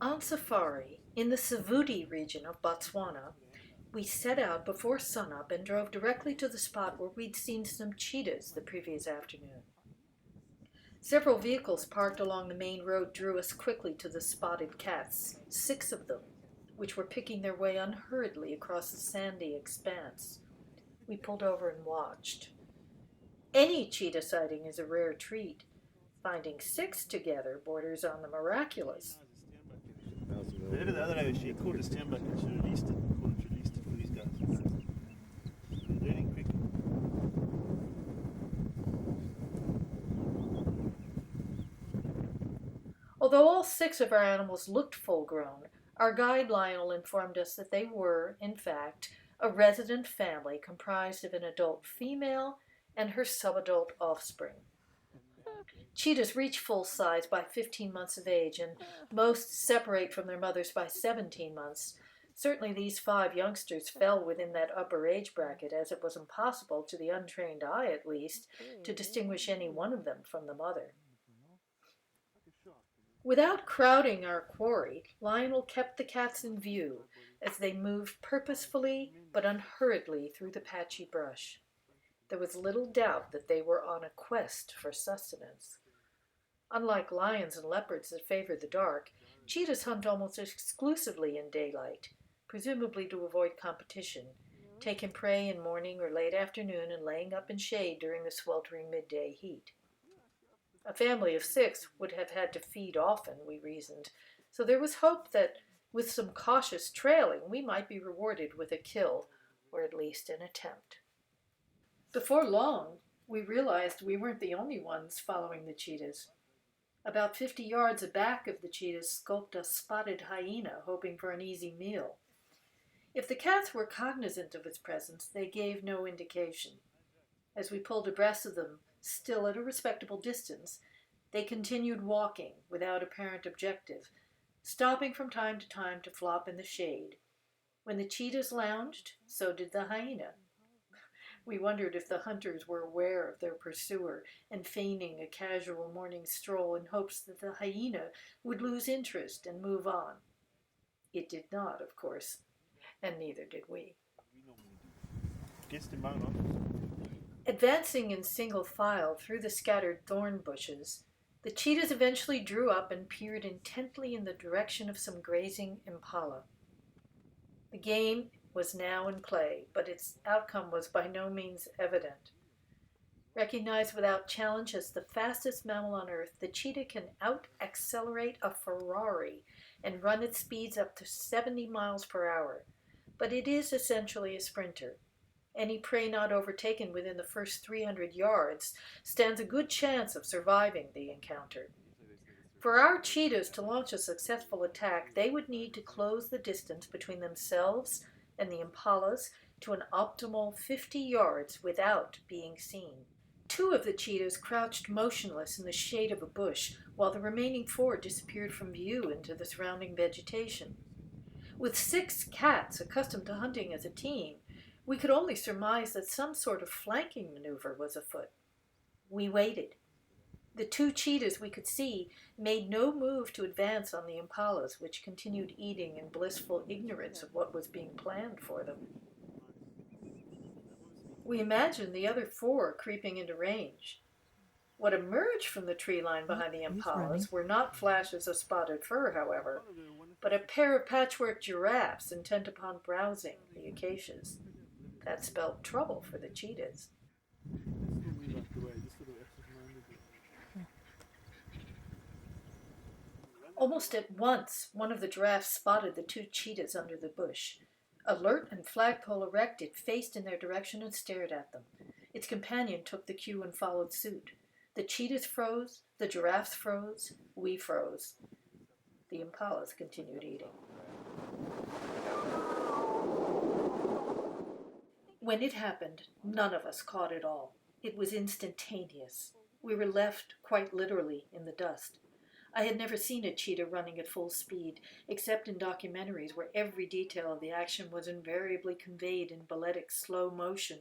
On safari in the Savuti region of Botswana, we set out before sunup and drove directly to the spot where we'd seen some cheetahs the previous afternoon. Several vehicles parked along the main road drew us quickly to the spotted cats, 6 of them, which were picking their way unhurriedly across the sandy expanse. We pulled over and watched. Any cheetah sighting is a rare treat. Finding 6 together borders on the miraculous. I don't know if she called us down back and she released it. Released it for these guys. They're learning quick. Although all 6 of our animals looked full grown, our guide Lionel informed us that they were, in fact, a resident family comprised of an adult female and her subadult offspring. Cheetahs reach full size by 15 months of age, and most separate from their mothers by 17 months. Certainly these 5 youngsters fell within that upper age bracket, as it was impossible, to the untrained eye at least, to distinguish any one of them from the mother. Without crowding our quarry, Lionel kept the cats in view as they moved purposefully but unhurriedly through the patchy brush. There was little doubt that they were on a quest for sustenance. Unlike lions and leopards that favor the dark, cheetahs hunt almost exclusively in daylight, presumably to avoid competition, taking prey in morning or late afternoon and laying up in shade during the sweltering midday heat. A family of 6 would have had to feed often, we reasoned, so there was hope that with some cautious trailing we might be rewarded with a kill, or at least an attempt. Before long, we realized we weren't the only ones following the cheetahs. About 50 yards aback of the cheetahs skulked a spotted hyena, hoping for an easy meal. If the cats were cognizant of its presence, they gave no indication. As we pulled abreast of them, still at a respectable distance, they continued walking without apparent objective, stopping from time to flop in the shade. When the cheetahs lounged, so did the hyena. We wondered if the hunters were aware of their pursuer and feigning a casual morning stroll in hopes that the hyena would lose interest and move on. It did not, of course, and neither did we. Advancing in single file through the scattered thorn bushes, the cheetahs eventually drew up and peered intently in the direction of some grazing impala. The game was now in play, but its outcome was by no means evident. Recognized without challenge as the fastest mammal on Earth, the cheetah can out-accelerate a Ferrari and run its speeds up to 70 miles per hour, but it is essentially a sprinter. Any prey not overtaken within the first 300 yards stands a good chance of surviving the encounter. For our cheetahs to launch a successful attack, they would need to close the distance between themselves and the impalas to an optimal 50 yards without being seen. 2 of the cheetahs crouched motionless in the shade of a bush, while the remaining 4 disappeared from view into the surrounding vegetation. With 6 cats accustomed to hunting as a team, we could only surmise that some sort of flanking maneuver was afoot. We waited. The 2 cheetahs we could see made no move to advance on the impalas, which continued eating in blissful ignorance of what was being planned for them. We imagined the other 4 creeping into range. What emerged from the tree line behind the impalas were not flashes of spotted fur, however, but a pair of patchwork giraffes intent upon browsing the acacias. That spelled trouble for the cheetahs. Almost at once, one of the giraffes spotted the 2 cheetahs under the bush. Alert and flagpole erect, it faced in their direction and stared at them. Its companion took the cue and followed suit. The cheetahs froze, the giraffes froze, we froze. The impalas continued eating. When it happened, none of us caught it all. It was instantaneous. We were left, quite literally, in the dust. I had never seen a cheetah running at full speed, except in documentaries where every detail of the action was invariably conveyed in balletic slow motion.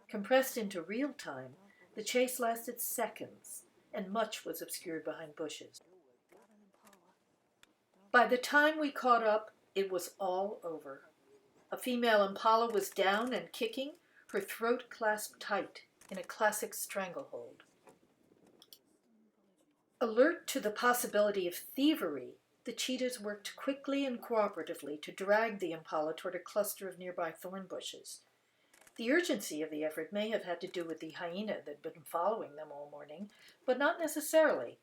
Compressed into real time, the chase lasted seconds, and much was obscured behind bushes. By the time we caught up, it was all over. A female impala was down and kicking, her throat clasped tight in a classic stranglehold. Alert to the possibility of thievery, the cheetahs worked quickly and cooperatively to drag the impala toward a cluster of nearby thorn bushes. The urgency of the effort may have had to do with the hyena that had been following them all morning, but not necessarily.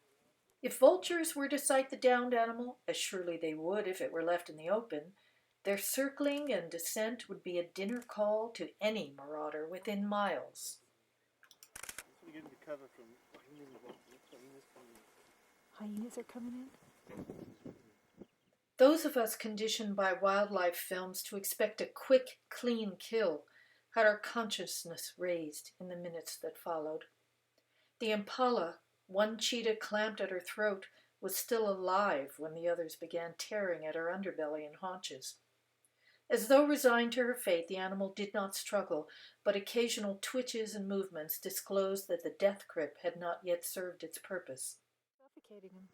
If vultures were to sight the downed animal, as surely they would if it were left in the open, their circling and descent would be a dinner call to any marauder within miles. Hyenas are coming in? Those of us conditioned by wildlife films to expect a quick, clean kill had our consciousness raised in the minutes that followed. The impala, one cheetah clamped at her throat, was still alive when the others began tearing at her underbelly and haunches. As though resigned to her fate, the animal did not struggle, but occasional twitches and movements disclosed that the death grip had not yet served its purpose. Suffocating him.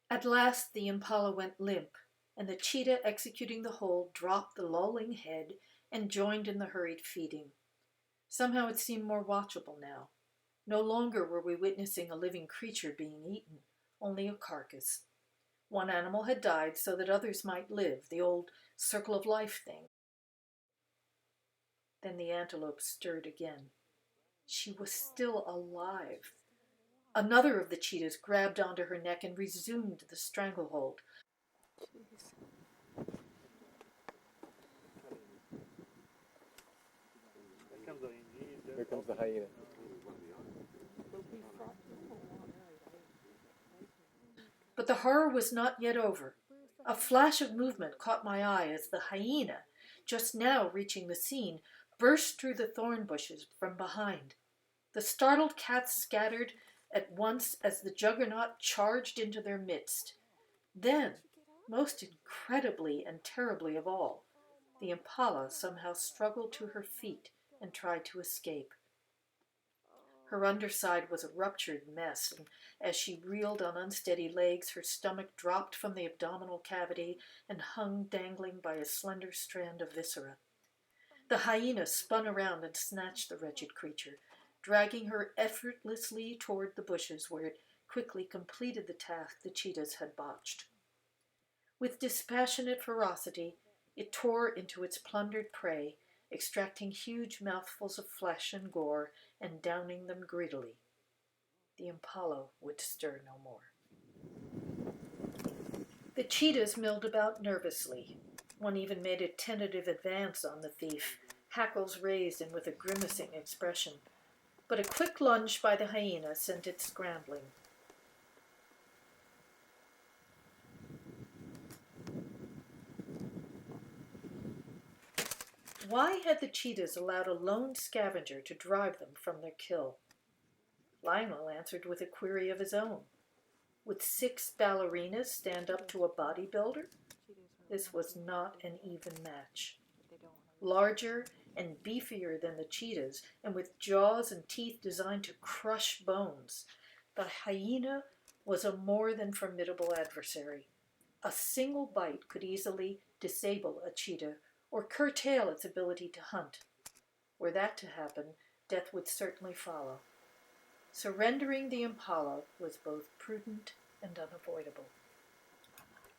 At last the impala went limp, and the cheetah executing the hold dropped the lolling head and joined in the hurried feeding. Somehow it seemed more watchable now. No longer were we witnessing a living creature being eaten, only a carcass. One animal had died so that others might live, the old circle of life thing. Then the antelope stirred again. She was still alive. Another of the cheetahs grabbed onto her neck and resumed the stranglehold. Here comes the hyena. But the horror was not yet over. A flash of movement caught my eye as the hyena, just now reaching the scene, burst through the thorn bushes from behind. The startled cats scattered at once as the juggernaut charged into their midst. Then, most incredibly and terribly of all, the impala somehow struggled to her feet and tried to escape. Her underside was a ruptured mess, and as she reeled on unsteady legs, her stomach dropped from the abdominal cavity and hung dangling by a slender strand of viscera. The hyena spun around and snatched the wretched creature, dragging her effortlessly toward the bushes where it quickly completed the task the cheetahs had botched. With dispassionate ferocity, it tore into its plundered prey, extracting huge mouthfuls of flesh and gore and downing them greedily. The impala would stir no more. The cheetahs milled about nervously. One even made a tentative advance on the thief, hackles raised and with a grimacing expression. But a quick lunge by the hyena sent it scrambling. Why had the cheetahs allowed a lone scavenger to drive them from their kill? Lionel answered with a query of his own. Would 6 ballerinas stand up to a bodybuilder? This was not an even match. Larger and beefier than the cheetahs, and with jaws and teeth designed to crush bones, the hyena was a more than formidable adversary. A single bite could easily disable a cheetah or curtail its ability to hunt. Were that to happen, death would certainly follow. Surrendering the impala was both prudent and unavoidable.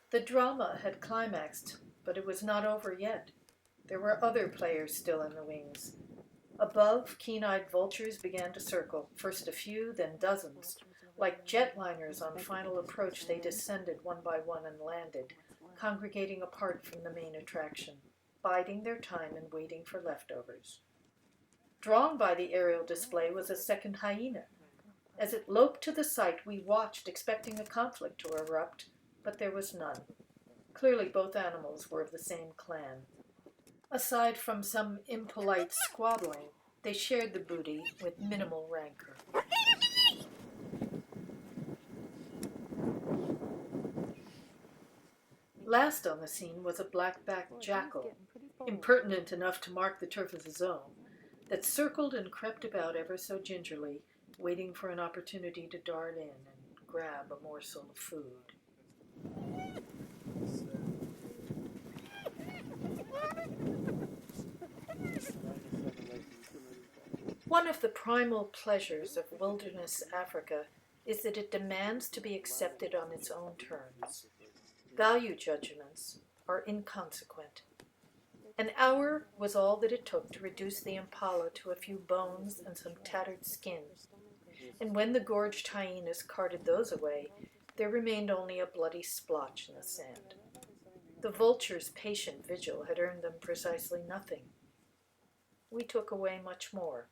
The drama had climaxed, but it was not over yet. There were other players still in the wings. Above, keen-eyed vultures began to circle, first a few, then dozens. Like jetliners on final approach, they descended one by one and landed, congregating apart from the main attraction, biding their time and waiting for leftovers. Drawn by the aerial display was a second hyena. As it loped to the site, we watched, expecting a conflict to erupt, but there was none. Clearly both animals were of the same clan. Aside from some impolite squabbling, they shared the booty with minimal rancor. Last on the scene was a black-backed jackal, impertinent enough to mark the turf of his own, that circled and crept about ever so gingerly, waiting for an opportunity to dart in and grab a morsel of food. One of the primal pleasures of wilderness Africa is that it demands to be accepted on its own terms. Value judgments are inconsequent. An hour was all that it took to reduce the impala to a few bones and some tattered skin. And when the gorged hyenas carted those away, there remained only a bloody splotch in the sand. The vulture's patient vigil had earned them precisely nothing. We took away much more.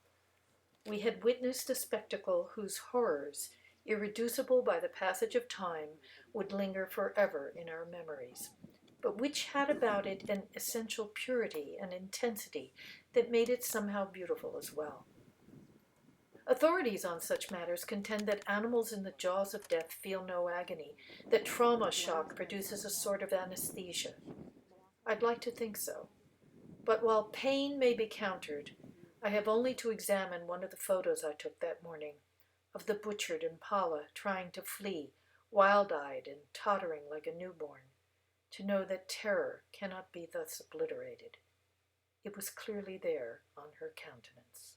We had witnessed a spectacle whose horrors, irreducible by the passage of time, would linger forever in our memories, but which had about it an essential purity and intensity that made it somehow beautiful as well. Authorities on such matters contend that animals in the jaws of death feel no agony, that trauma shock produces a sort of anesthesia. I'd like to think so. But while pain may be countered, I have only to examine one of the photos I took that morning of the butchered impala trying to flee, wild-eyed and tottering like a newborn, to know that terror cannot be thus obliterated. It was clearly there on her countenance.